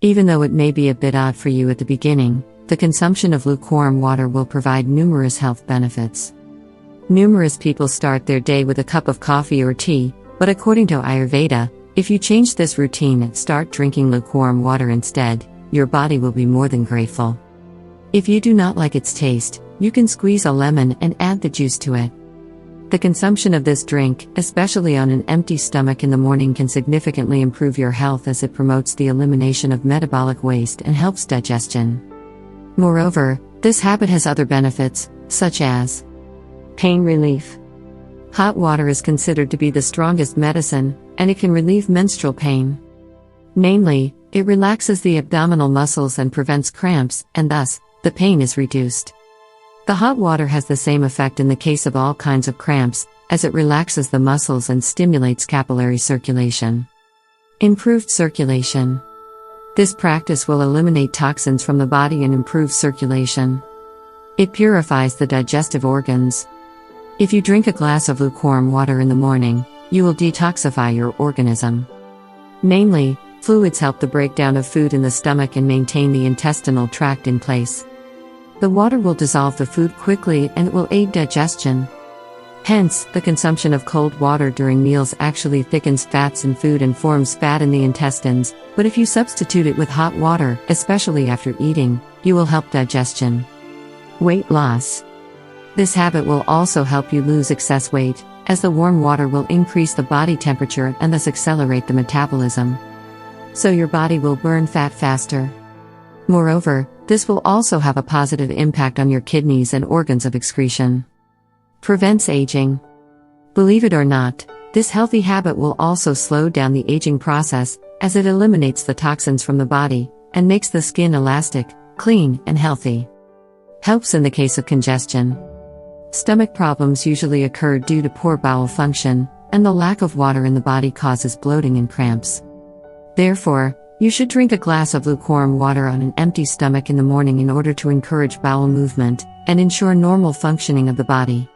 Even though it may be a bit odd for you at the beginning, the consumption of lukewarm water will provide numerous health benefits. Numerous people start their day with a cup of coffee or tea, but according to Ayurveda, if you change this routine and start drinking lukewarm water instead, your body will be more than grateful. If you do not like its taste, you can squeeze a lemon and add the juice to it. The consumption of this drink, especially on an empty stomach in the morning, can significantly improve your health as it promotes the elimination of metabolic waste and helps digestion. Moreover, this habit has other benefits, such as pain relief. Hot water is considered to be the strongest medicine, and it can relieve menstrual pain. Namely, it relaxes the abdominal muscles and prevents cramps, and thus, the pain is reduced. The hot water has the same effect in the case of all kinds of cramps, as it relaxes the muscles and stimulates capillary circulation. Improved circulation. This practice will eliminate toxins from the body and improve circulation. It purifies the digestive organs. If you drink a glass of lukewarm water in the morning, you will detoxify your organism. Namely, fluids help the breakdown of food in the stomach and maintain the intestinal tract in place. The water will dissolve the food quickly and it will aid digestion. Hence, the consumption of cold water during meals actually thickens fats in food and forms fat in the intestines, but if you substitute it with hot water, especially after eating, you will help digestion. Weight loss. This habit will also help you lose excess weight, as the warm water will increase the body temperature and thus accelerate the metabolism. So your body will burn fat faster. Moreover, this will also have a positive impact on your kidneys and organs of excretion. Prevents aging. Believe it or not, this healthy habit will also slow down the aging process, as it eliminates the toxins from the body, and makes the skin elastic, clean, and healthy. Helps in the case of congestion. Stomach problems usually occur due to poor bowel function, and the lack of water in the body causes bloating and cramps. Therefore, you should drink a glass of lukewarm water on an empty stomach in the morning in order to encourage bowel movement and ensure normal functioning of the body.